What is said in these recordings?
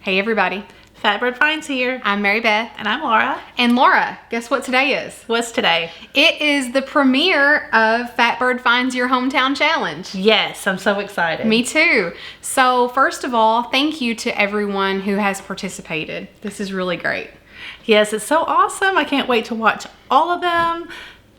Hey everybody, Fatbird Finds here. I'm Mary Beth. And I'm Laura. And Laura, guess what today is? What's today? It is the premiere of Fatbird Finds Your Hometown Challenge. Yes, I'm so excited. Me too. So first of all, thank you to everyone who has participated. This is really great. Yes, it's so awesome. I can't wait to watch all of them.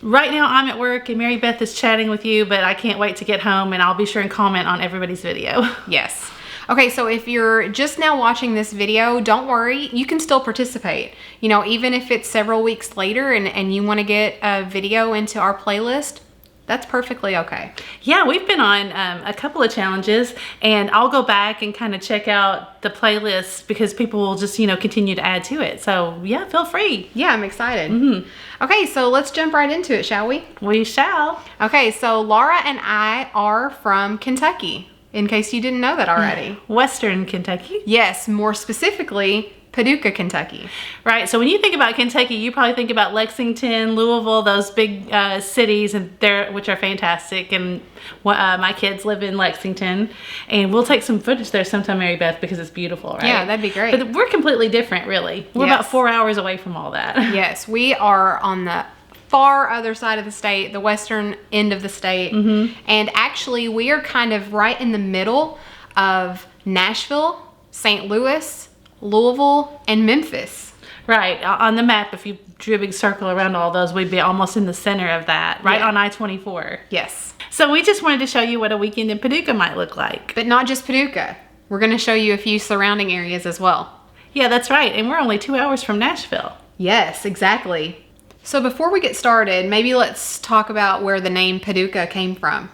Right now I'm at work and Mary Beth is chatting with you, but I can't wait to get home and I'll be sure and comment on everybody's video. Yes. Okay, so if you're just now watching this video, don't worry, you can still participate. You know, even if it's several weeks later and you want to get a video into our playlist, that's perfectly okay. Yeah, we've been on a couple of challenges and I'll go back and kind of check out the playlist because people will just, continue to add to it. So yeah, feel free. Yeah, I'm excited. Okay, so let's jump right into it, shall we? We shall. Okay, so Laura and I are from Kentucky, in case you didn't know that already. Western Kentucky. Yes, more specifically, Paducah, Kentucky. Right, so when you think about Kentucky, you probably think about Lexington, Louisville, those big cities, which are fantastic. And my kids live in Lexington, and we'll take some footage there sometime, Mary Beth, because it's beautiful, right? Yeah, that'd be great. But we're completely different, really. We're about 4 hours away from all that. Yes, we are on the far other side of the state, the western end of the state. And actually, we are kind of right in the middle of Nashville, St. Louis, Louisville, and Memphis. Right, on the map, if you drew a big circle around all those, we'd be almost in the center of that, right on I-24. Yes. So we just wanted to show you what a weekend in Paducah might look like. But not just Paducah. We're going to show you a few surrounding areas as well. Yeah, that's right, and we're only 2 hours from Nashville. Yes, exactly. So before we get started, maybe let's talk about where the name Paducah came from.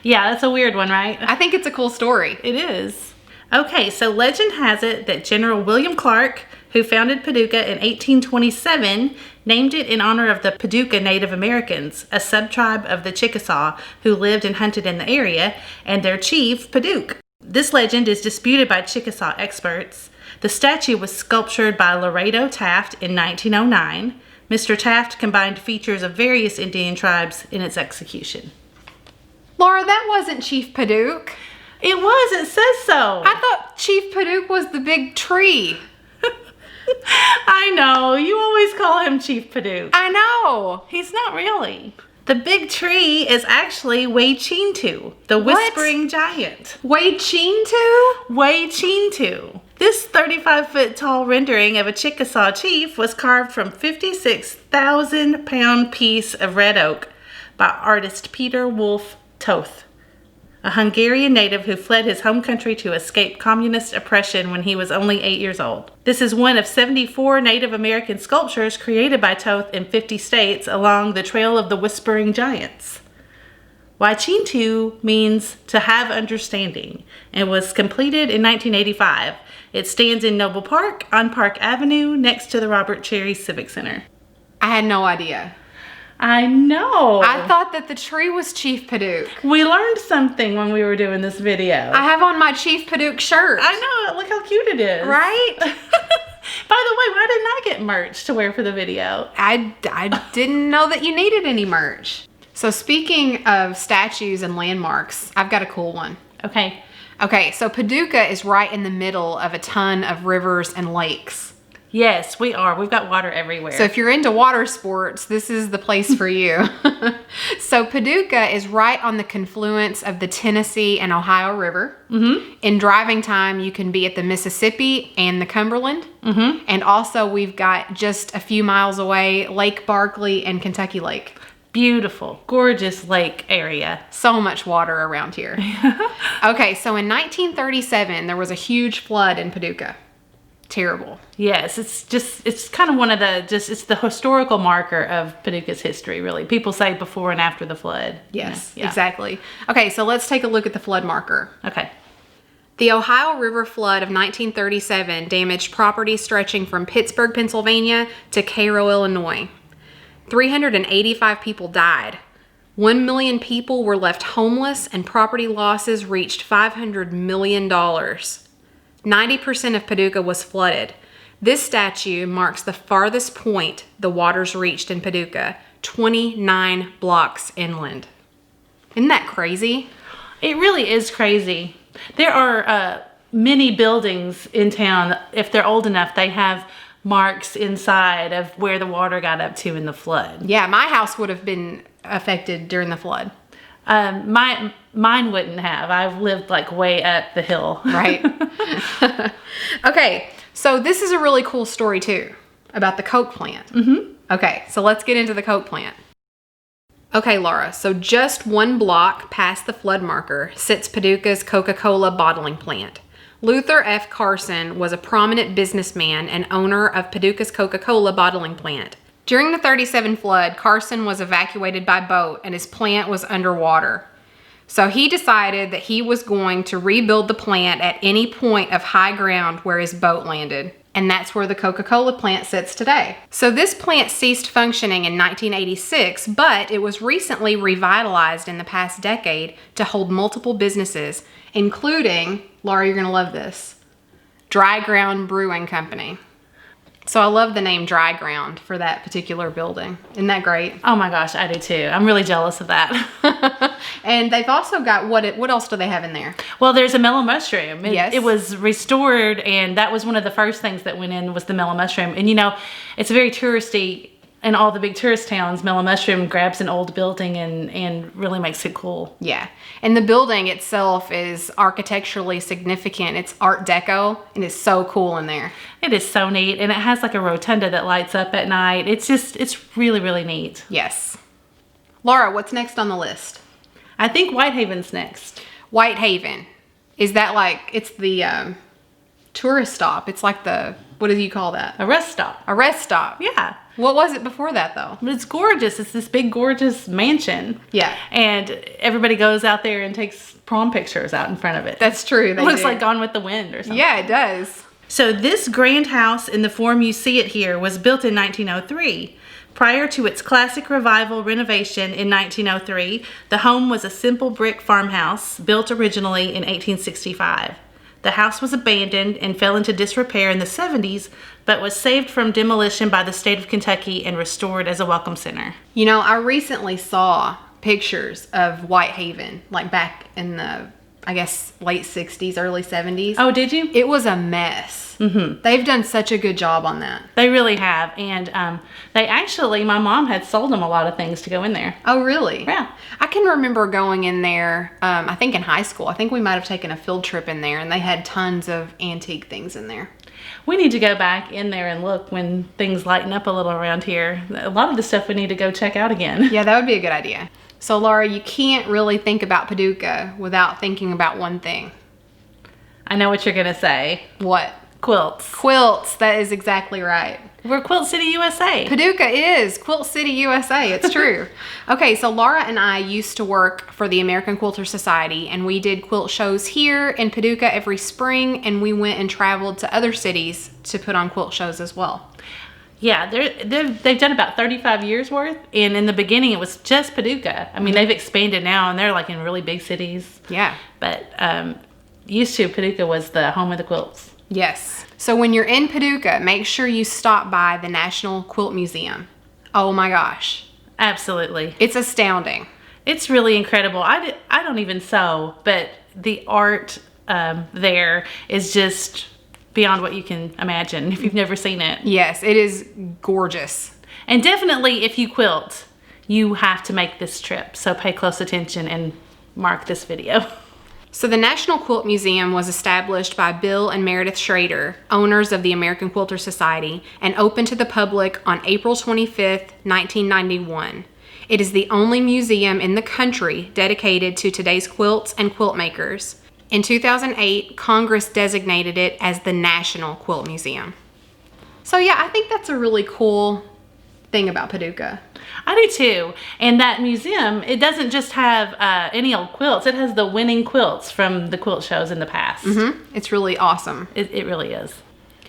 Yeah, that's a weird one, right? I think it's a cool story. It is. Okay, so legend has it that General William Clark, who founded Paducah in 1827, named it in honor of the Paducah Native Americans, a subtribe of the Chickasaw who lived and hunted in the area, and their chief, Paducah. This legend is disputed by Chickasaw experts. The statue was sculptured by Laredo Taft in 1909. Mr. Taft combined features of various Indian tribes in its execution. Laura, that wasn't Chief Paducah. It was, it says so. I thought Chief Paducah was the big tree. I know, you always call him Chief Paducah. I know. He's not really. The big tree is actually Wai-Chintu, the whispering giant. Wai-Chintu? Wai-Chintu. This 35-foot tall rendering of a Chickasaw chief was carved from 56,000-pound piece of red oak by artist Peter Wolf Toth, a Hungarian native who fled his home country to escape communist oppression when he was only 8 years old. This is one of 74 Native American sculptures created by Toth in 50 states along the Trail of the Whispering Giants. Wai-Chintu means to have understanding and was completed in 1985. It stands in Noble Park on Park Avenue next to the Robert Cherry Civic Center. I had no idea. I know. I thought that the tree was Chief Paducah. We learned something when we were doing this video. I have on my Chief Paducah shirt. I know. Look how cute it is. Right? By the way, why didn't I get merch to wear for the video? I didn't know that you needed any merch. So speaking of statues and landmarks, I've got a cool one. Okay. Okay, so Paducah is right in the middle of a ton of rivers and lakes. Yes, we are. We've got water everywhere. So if you're into water sports, this is the place for you. So Paducah is right on the confluence of the Tennessee and Ohio River. In driving time, you can be at the Mississippi and the Cumberland. And also we've got just a few miles away, Lake Barkley and Kentucky Lake. Beautiful, gorgeous lake area. So much water around here. Okay, so in 1937, there was a huge flood in Paducah. Terrible. Yes, it's kind of one of it's the historical marker of Paducah's history, really. People say before and after the flood. Yes, exactly. Okay, so let's take a look at the flood marker. Okay. The Ohio River flood of 1937 damaged property stretching from Pittsburgh, Pennsylvania to Cairo, Illinois. 385 people died. 1 million people were left homeless and property losses reached $500 million. 90% of Paducah was flooded. This statue marks the farthest point the waters reached in Paducah, 29 blocks inland. Isn't that crazy? It really is crazy. There are many buildings in town, if they're old enough, they have marks inside of where the water got up to in the flood. Yeah, my house would have been affected during the flood. Mine wouldn't have. I've lived like way up the hill. Right. Okay, so this is a really cool story too about the Coke plant. Mm-hmm. Okay, so let's get into the Coke plant. Okay, Laura, so just one block past the flood marker sits Paducah's Coca-Cola bottling plant. Luther F. Carson was a prominent businessman and owner of Paducah's Coca-Cola bottling plant. During the 37 flood, Carson was evacuated by boat and his plant was underwater. So he decided that he was going to rebuild the plant at any point of high ground where his boat landed. And that's where the Coca-Cola plant sits today. So this plant ceased functioning in 1986, but it was recently revitalized in the past decade to hold multiple businesses, including, Laura, you're gonna love this, Dry Ground Brewing Company. So I love the name Dry Ground for that particular building. Isn't that great? Oh my gosh, I do too. I'm really jealous of that. And they've also got, what else do they have in there? Well, there's a mellow mushroom. Yes. It was restored, and that was one of the first things that went in was the mellow mushroom. And you know, it's very touristy. In all the big tourist towns, mellow mushroom grabs an old building and really makes it cool. Yeah. And the building itself is architecturally significant. It's Art Deco, and it's so cool in there. It is so neat, and it has like a rotunda that lights up at night. It's really, really neat. Yes. Laura, what's next on the list? I think Whitehaven's next. Whitehaven. Is that like, it's the tourist stop. It's like the, what do you call that? A rest stop. A rest stop. Yeah. What was it before that though? But it's gorgeous. It's this big, gorgeous mansion. Yeah. And everybody goes out there and takes prom pictures out in front of it. That's true. It looks like Gone with the Wind or something. Yeah, it does. So this grand house in the form you see it here was built in 1903. Prior to its classic revival renovation in 1903, the home was a simple brick farmhouse built originally in 1865. The house was abandoned and fell into disrepair in the 70s, but was saved from demolition by the state of Kentucky and restored as a welcome center. You know, I recently saw pictures of Whitehaven, like back in the, I guess, late 60s, early 70s. Oh, did you? It was a mess. Mm-hmm. They've done such a good job on that. They really have. And they actually, my mom had sold them a lot of things to go in there. Oh, really? Yeah. I can remember going in there, I think in high school. I think we might have taken a field trip in there, and they had tons of antique things in there. We need to go back in there and look when things lighten up a little around here. A lot of the stuff we need to go check out again. Yeah, that would be a good idea. So, Laura, you can't really think about Paducah without thinking about one thing. I know what you're going to say. What? Quilts. Quilts. That is exactly right. We're Quilt City, USA. Paducah is Quilt City, USA. It's true. Okay, so Laura and I used to work for the American Quilter Society, and we did quilt shows here in Paducah every spring, and we went and traveled to other cities to put on quilt shows as well. Yeah, they've done about 35 years worth, and in the beginning it was just Paducah. I mean, they've expanded now, and they're like in really big cities. Yeah. But used to, Paducah was the home of the quilts. Yes. So when you're in Paducah, make sure you stop by the National Quilt Museum. Oh my gosh. Absolutely. It's astounding. It's really incredible. I don't even sew, but the art there is just beyond what you can imagine if you've never seen it. Yes, it is gorgeous. And definitely if you quilt, you have to make this trip. So pay close attention and mark this video. So the National Quilt Museum was established by Bill and Meredith Schrader, owners of the American Quilter Society, and opened to the public on April 25th, 1991. It is the only museum in the country dedicated to today's quilts and quilt makers. In 2008, Congress designated it as the National Quilt Museum. So yeah, I think that's a really cool thing about Paducah. I do too. And that museum, it doesn't just have any old quilts. It has the winning quilts from the quilt shows in the past. Mm-hmm. It's really awesome. It really is.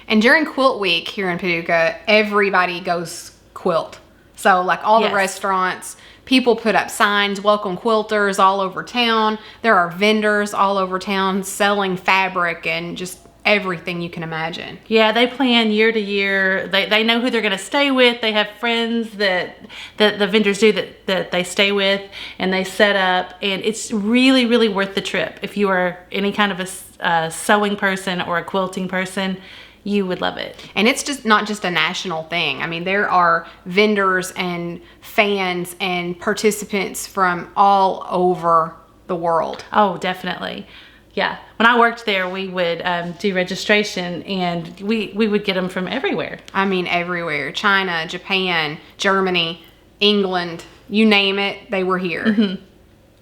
And during Quilt Week here in Paducah, everybody goes quilt. So like all the restaurants, people put up signs, welcome quilters all over town. There are vendors all over town selling fabric and just everything you can imagine. Yeah, they plan year to year. They know who they're going to stay with. They have friends that the vendors do that they stay with, and they set up, and it's really, really worth the trip. If you are any kind of a sewing person or a quilting person, you would love it. And it's just not just a national thing. I mean, there are vendors and fans and participants from all over the world. Oh, definitely. Yeah. When I worked there, we would do registration, and we would get them from everywhere. I mean, everywhere. China, Japan, Germany, England, you name it, they were here. Mm-hmm.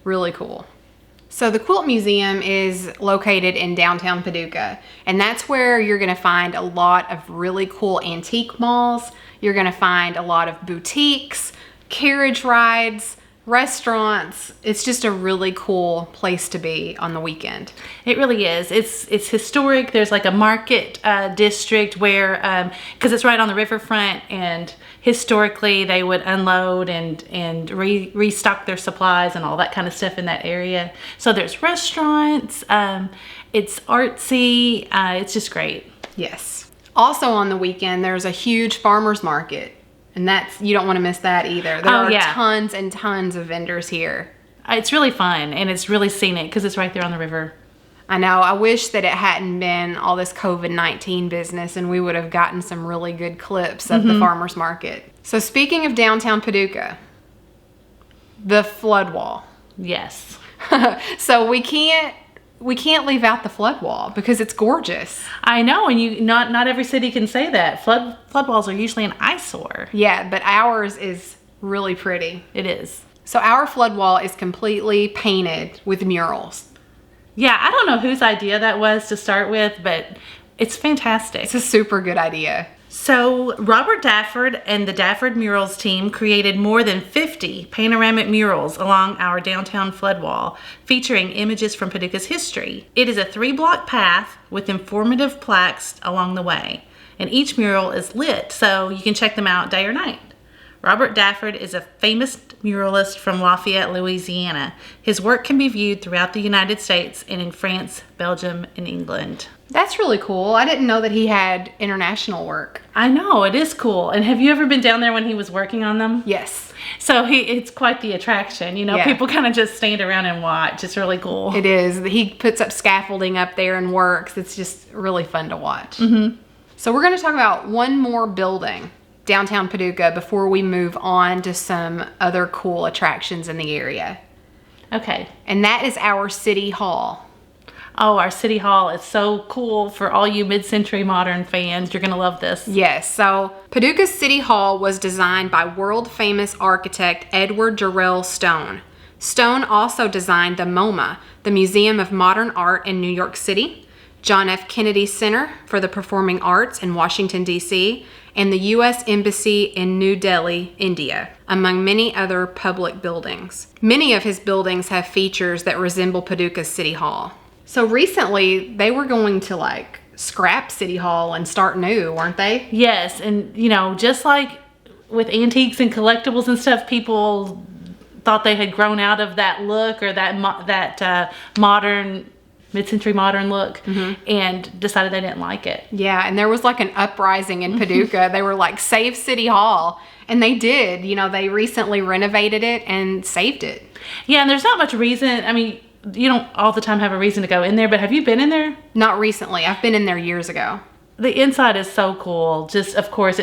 Really cool. So the Quilt Museum is located in downtown Paducah, and that's where you're going to find a lot of really cool antique malls. You're going to find a lot of boutiques, carriage rides, restaurants. It's just a really cool place to be on the weekend. It really is. It's historic. There's like a market district where, because it's right on the riverfront, and historically they would unload and restock their supplies and all that kind of stuff in that area. So there's restaurants. It's artsy. It's just great. Yes. Also on the weekend, there's a huge farmer's market. And you don't want to miss that either. There are tons and tons of vendors here. It's really fun, and it's really scenic because it's right there on the river. I know. I wish that it hadn't been all this COVID-19 business, and we would have gotten some really good clips of the farmer's market. So speaking of downtown Paducah, the flood wall. Yes. So we can't leave out the flood wall because it's gorgeous. I know, and not every city can say that. Flood walls are usually an eyesore. Yeah, but ours is really pretty. It is. So our flood wall is completely painted with murals. Yeah, I don't know whose idea that was to start with, but it's fantastic. It's a super good idea. So Robert Dafford and the Dafford Murals team created more than 50 panoramic murals along our downtown flood wall, featuring images from Paducah's history. It is a 3-block path with informative plaques along the way, and each mural is lit, so you can check them out day or night. Robert Dafford is a famous muralist from Lafayette, Louisiana. His work can be viewed throughout the United States and in France, Belgium, and England. That's really cool. I didn't know that he had international work. I know, it is cool. And have you ever been down there when he was working on them? Yes. So it's quite the attraction. Yeah. People kind of just stand around and watch. It's really cool. It is. He puts up scaffolding up there and works. It's just really fun to watch. Mm-hmm. So we're going to talk about one more building, downtown Paducah, before we move on to some other cool attractions in the area. Okay. And that is our City Hall. Oh, our City Hall is so cool for all you mid-century modern fans. You're going to love this. Yes. So Paducah's City Hall was designed by world-famous architect Edward Jarrell Stone. Stone also designed the MoMA, the Museum of Modern Art in New York City, John F. Kennedy Center for the Performing Arts in Washington, D.C., and the U.S. Embassy in New Delhi, India, among many other public buildings. Many of his buildings have features that resemble Paducah's City Hall. So recently, they were going to scrap City Hall and start new, weren't they? Yes, and just like with antiques and collectibles and stuff, people thought they had grown out of that look or that modern, mid-century modern look, and decided they didn't like it. Yeah, and there was an uprising in Paducah. They were like, save City Hall. And they did. They recently renovated it and saved it. Yeah, and there's not much reason. I mean, you don't all the time have a reason to go in there, but have you been in there? Not recently. I've been in there years ago. The inside is so cool. Just, of course,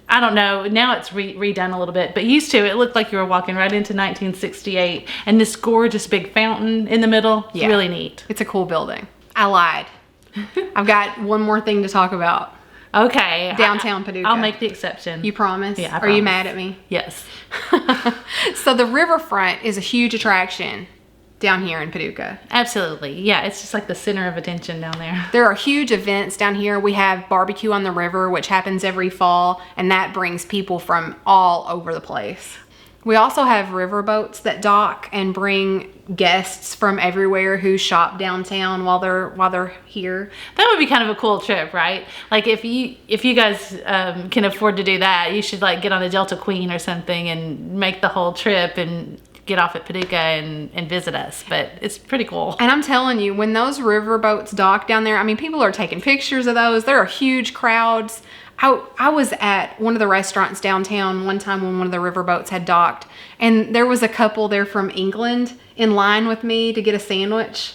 I don't know. Now it's redone a little bit, but used to, it looked like you were walking right into 1968. And this gorgeous big fountain in the middle. It's really neat. It's a cool building. I lied. I've got one more thing to talk about. Okay. Downtown Paducah. I'll make the exception. You promise? Yeah, I Are promise. you mad at me? Yes. So the riverfront is a huge attraction down here in Paducah. Absolutely. Yeah, it's just like the center of attention down there. There are huge events down here. We have Barbecue on the River, which happens every fall, and that brings people from all over the place. We also have riverboats that dock and bring guests from everywhere who shop downtown while they're here. That would be kind of a cool trip, right? Like if you guys can afford to do that, you should get on a Delta Queen or something and make the whole trip and get off at Paducah and visit us. But it's pretty cool. And I'm telling you, when those riverboats dock down there, I mean, people are taking pictures of those. There are huge crowds. I was at one of the restaurants downtown one time when one of the riverboats had docked, and there was a couple there from England in line with me to get a sandwich.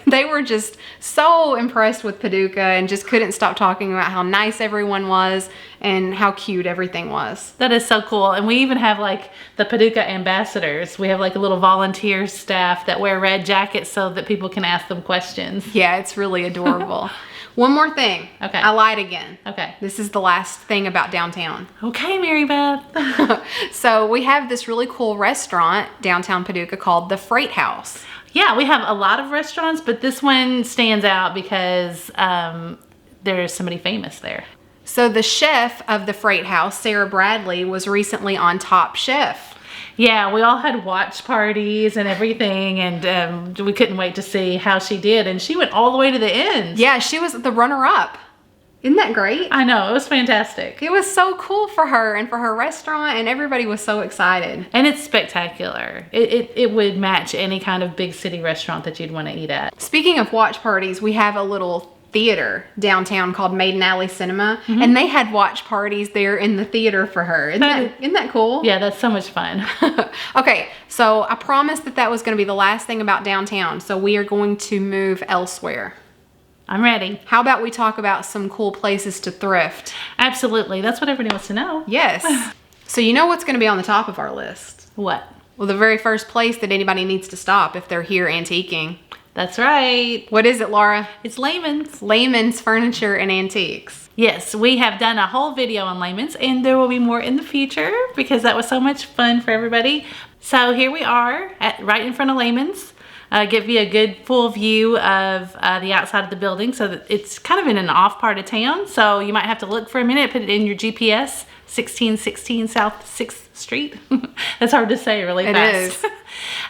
They were just so impressed with Paducah and just couldn't stop talking about how nice everyone was and how cute everything was. That is so cool. And we even have like the Paducah ambassadors. We have like a little volunteer staff that wear red jackets so that people can ask them questions. Yeah, it's really adorable. One more thing. Okay. I lied again. Okay. This is the last thing about downtown. Okay, Mary Beth. So we have this really cool restaurant downtown Paducah called the Freight House. Yeah, we have a lot of restaurants, but this one stands out because there's somebody famous there. So the chef of the Freight House, Sarah Bradley, was recently on Top Chef. Yeah, we all had watch parties and everything, and we couldn't wait to see how she did. And she went all the way to the end. Yeah, she was the runner-up. Isn't that great? I know, it was fantastic. It was so cool for her and for her restaurant, and everybody was so excited. And it's spectacular. It would match any kind of big city restaurant that you'd want to eat at. Speaking of watch parties, we have a little theater downtown called Maiden Alley Cinema, and they had watch parties there in the theater for her. Isn't that cool? Yeah, that's so much fun. Okay, so I promised that was going to be the last thing about downtown, so we are going to move elsewhere. I'm ready. How about we talk about some cool places to thrift? Absolutely. That's what everybody wants to know. Yes. So you know what's going to be on the top of our list? What? Well, the very first place that anybody needs to stop if they're here antiquing. That's right. What is it, Laura? It's Lehman's. Lehman's Furniture and Antiques. Yes, we have done a whole video on Lehman's, and there will be more in the future because that was so much fun for everybody. So here we are right in front of Lehman's. Give you a good full view of the outside of the building. So that it's kind of in an off part of town. So you might have to look for a minute, put it in your GPS, 1616 South 6th Street. That's hard to say really fast. It is.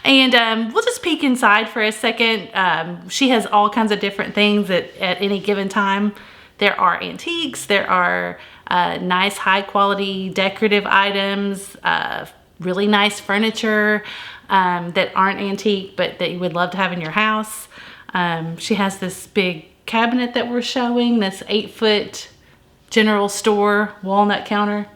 And we'll just peek inside for a second. She has all kinds of different things at any given time. There are antiques. There are nice high quality decorative items, really nice furniture that aren't antique but that you would love to have in your house. She has this big cabinet that we're showing, this 8-foot general store walnut counter,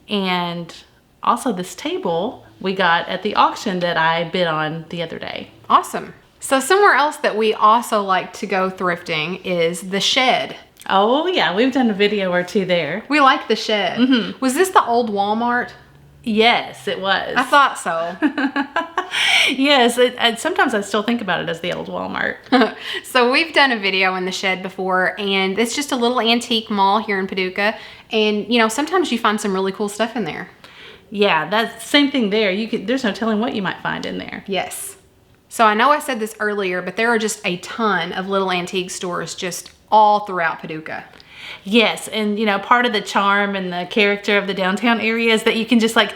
and also this table we got at the auction that I bid on the other day. Awesome. So somewhere else that we also like to go thrifting is the Shed. Oh yeah, we've done a video or two there. We like the Shed. Mm-hmm. Was this the old Walmart? Yes, it was. I thought so. Yes, sometimes I still think about it as the old Walmart. So we've done a video in the Shed before, and it's just a little antique mall here in Paducah. And you know, sometimes you find some really cool stuff in there. Yeah, that's the same thing there. There's no telling what you might find in there. Yes. So I know I said this earlier, but there are just a ton of little antique stores just all throughout Paducah. Yes, and you know, part of the charm and the character of the downtown area is that you can just like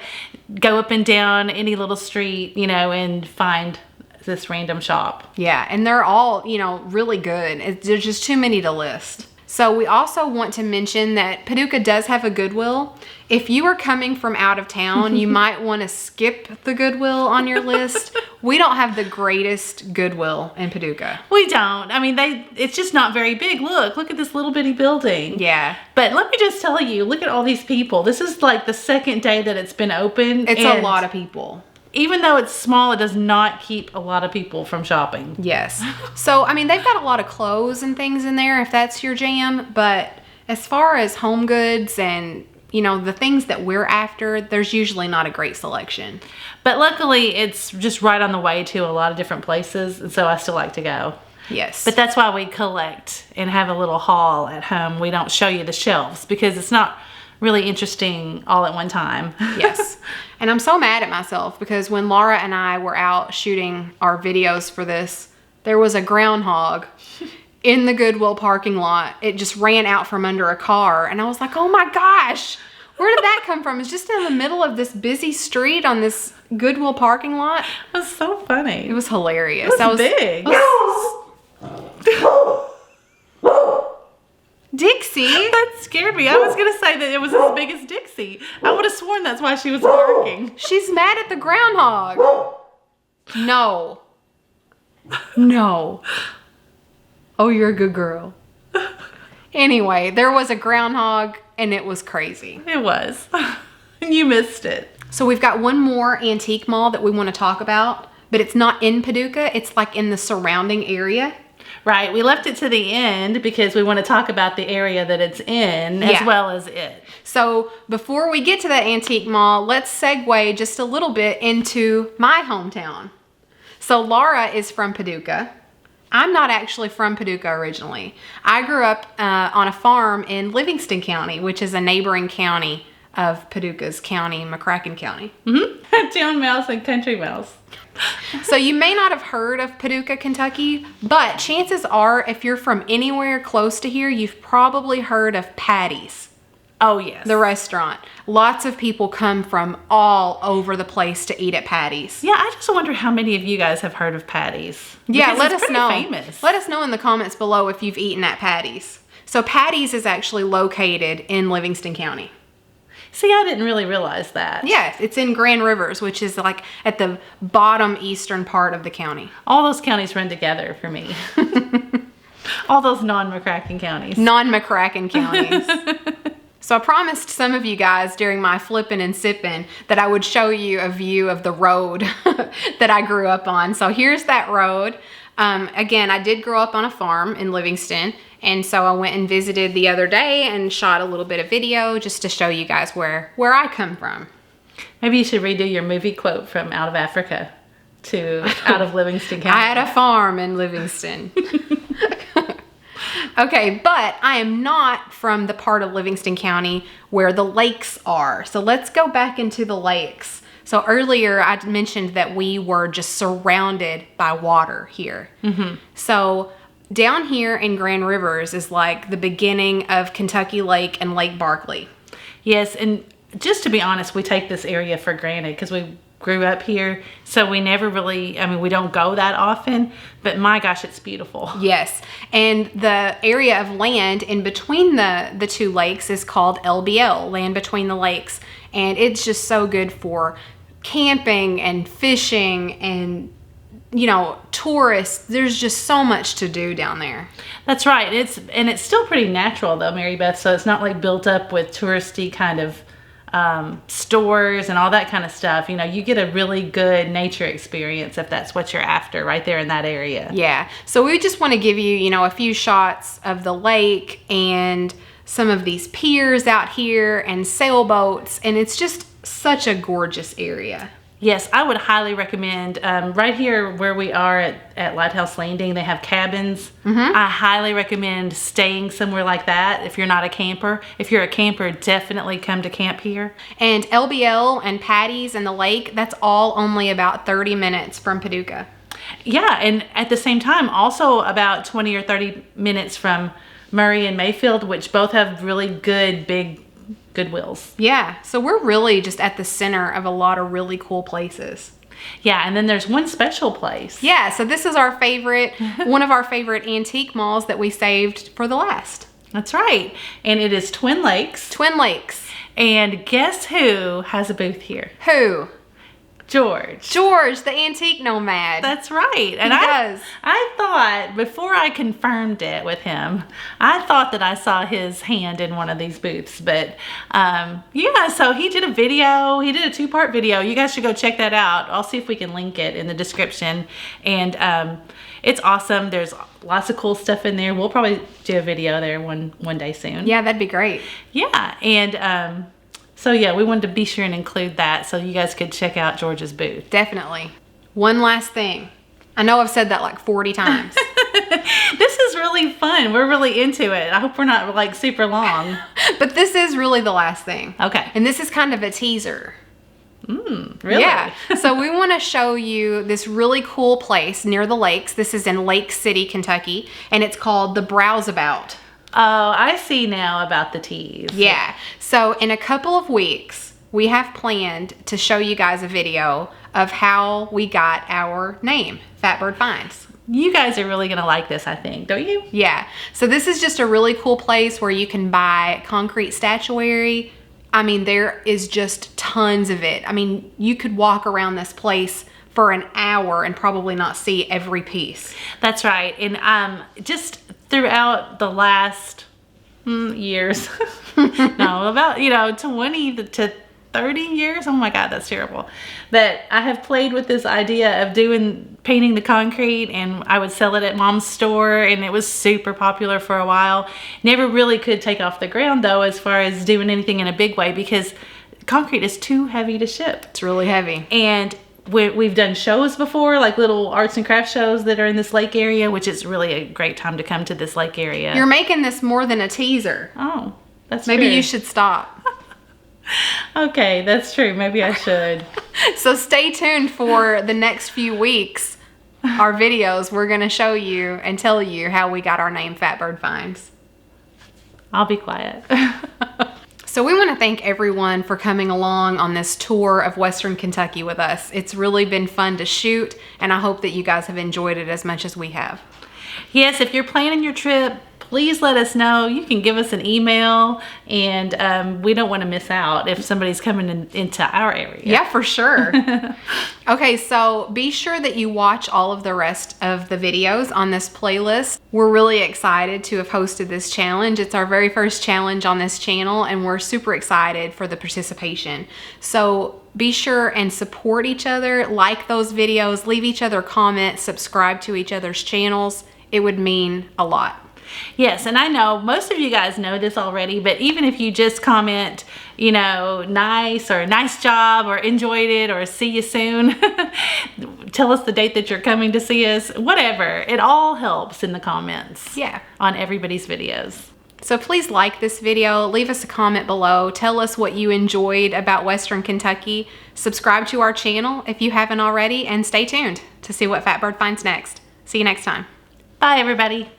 go up and down any little street, you know, and find this random shop. Yeah, and they're all, you know, really good. There's just too many to list. So we also want to mention that Paducah does have a Goodwill. If you are coming from out of town, you might want to skip the Goodwill on your list. We don't have the greatest Goodwill in Paducah. We don't. I mean, it's just not very big. Look at this little bitty building. Yeah. But let me just tell you, look at all these people. This is like the second day that it's been open. It's a lot of people. Even though it's small, it does not keep a lot of people from shopping. Yes. So, I mean, they've got a lot of clothes and things in there if that's your jam. But as far as home goods and, you know, the things that we're after, there's usually not a great selection. But luckily, it's just right on the way to a lot of different places. And so I still like to go. Yes. But that's why we collect and have a little haul at home. We don't show you the shelves because it's not really interesting all at one time. Yes. And I'm so mad at myself because when Laura and I were out shooting our videos for this, there was a groundhog in the Goodwill parking lot. It just ran out from under a car. And I was like, oh my gosh, where did that come from? It's just in the middle of this busy street on this Goodwill parking lot. It was so funny. It was hilarious. It was big. Dixie? That scared me. I was going to say that it was as big as Dixie. I would have sworn that's why she was barking. She's mad at the groundhog. No. No. Oh, you're a good girl. Anyway, there was a groundhog and it was crazy. It was. You missed it. So we've got one more antique mall that we want to talk about, but it's not in Paducah. It's like in the surrounding area. Right. We left it to the end because we want to talk about the area that it's in as well as it. So before we get to that antique mall, let's segue just a little bit into my hometown. So Laura is from Paducah. I'm not actually from Paducah originally. I grew up on a farm in Livingston County, which is a neighboring county of Paducah's county, McCracken County. Mm-hmm. Town mouse and country mouse. So you may not have heard of Paducah, Kentucky, but chances are if you're from anywhere close to here, you've probably heard of Patti's. Oh, yes. The restaurant. Lots of people come from all over the place to eat at Patti's. Yeah, I just wonder how many of you guys have heard of Patti's. Yeah, let us know. Famous. Let us know in the comments below if you've eaten at Patti's. So Patti's is actually located in Livingston County. See, I didn't really realize that. Yeah, it's in Grand Rivers, which is like at the bottom eastern part of the county. All those counties run together for me. All those non-McCracken counties. Non-McCracken counties. So I promised some of you guys during my flippin' and sippin' that I would show you a view of the road that I grew up on. So here's that road. Again, I did grow up on a farm in Livingston, and so I went and visited the other day and shot a little bit of video just to show you guys where I come from. Maybe you should redo your movie quote from Out of Africa to Out of Livingston County. I had a farm in Livingston. Okay, but I am not from the part of Livingston County where the lakes are. So let's go back into the lakes. So earlier I mentioned that we were just surrounded by water here. Mm-hmm. So down here in Grand Rivers is like the beginning of Kentucky Lake and Lake Barkley. Yes, and just to be honest, we take this area for granted because we grew up here, so we never really, we don't go that often, but my gosh, it's beautiful. Yes, and the area of land in between the two lakes is called LBL, Land Between the Lakes, and it's just so good for camping and fishing and, you know, tourists. There's just so much to do down there. That's right. It's still pretty natural though, Mary Beth, so it's not like built up with touristy kind of stores and all that kind of stuff. You know, you get a really good nature experience if that's what you're after right there in that area. Yeah. So we just want to give you, you know, a few shots of the lake and some of these piers out here and sailboats, and it's just such a gorgeous area. Yes, I would highly recommend, right here where we are at Lighthouse Landing, they have cabins. Mm-hmm. I highly recommend staying somewhere like that if you're not a camper. If you're a camper, definitely come to camp here. And LBL and Patti's and the lake, that's all only about 30 minutes from Paducah. Yeah, and at the same time, also about 20 or 30 minutes from Murray and Mayfield, which both have really good big Goodwills. Yeah, so we're really just at the center of a lot of really cool places. Yeah, and then there's one special place. Yeah, so this is our favorite, one of our favorite antique malls that we saved for the last. That's right, and it is Twin Lakes. Twin Lakes. And guess who has a booth here? Who? George, the antique nomad. That's right. And does. I thought, before I confirmed it with him, I thought that I saw his hand in one of these booths. But yeah, so he did a video. He did a 2-part video. You guys should go check that out. I'll see if we can link it in the description. And it's awesome. There's lots of cool stuff in there. We'll probably do a video there one day soon. Yeah, that'd be great. Yeah, and so yeah, we wanted to be sure and include that so you guys could check out George's booth. Definitely. One last thing. I know I've said that like 40 times. This is really fun. We're really into it. I hope we're not like super long. But this is really the last thing. Okay. And this is kind of a teaser. Really? Yeah. So we want to show you this really cool place near the lakes. This is in Lake City, Kentucky, and it's called the Browseabout. Oh, I see now about the teas. Yeah. So in a couple of weeks, we have planned to show you guys a video of how we got our name, Fatbird Finds. You guys are really going to like this, I think, don't you? Yeah. So this is just a really cool place where you can buy concrete statuary. I mean, there is just tons of it. I mean, you could walk around this place for an hour and probably not see every piece. That's right. And just throughout the last Years. No, about 20 to 30 years. Oh my God, that's terrible. That I have played with this idea of painting the concrete, and I would sell it at Mom's store, and it was super popular for a while. Never really could take off the ground though, as far as doing anything in a big way, because concrete is too heavy to ship. It's really heavy. And we've done shows before, like little arts and crafts shows that are in this lake area, which is really a great time to come to this lake area. You're making this more than a teaser. Oh, that's Maybe true. you should stop. Okay, that's true. Maybe I should. So stay tuned for the next few weeks. Our videos, we're going to show you and tell you how we got our name Fatbird Finds. I'll be quiet. So we want to thank everyone for coming along on this tour of Western Kentucky with us. It's really been fun to shoot, and I hope that you guys have enjoyed it as much as we have. Yes, if you're planning your trip, please let us know. You can give us an email, and we don't want to miss out if somebody's coming into our area. Yeah, for sure. Okay, so be sure that you watch all of the rest of the videos on this playlist. We're really excited to have hosted this challenge. It's our very first challenge on this channel, and we're super excited for the participation. So be sure and support each other, like those videos, leave each other comments, subscribe to each other's channels. It would mean a lot. Yes, and I know most of you guys know this already, but even if you just comment, nice or nice job or enjoyed it or see you soon, tell us the date that you're coming to see us, whatever. It all helps in the comments. Yeah. On everybody's videos. So please like this video, leave us a comment below, tell us what you enjoyed about Western Kentucky, subscribe to our channel if you haven't already, and stay tuned to see what Fatbird finds next. See you next time. Bye, everybody.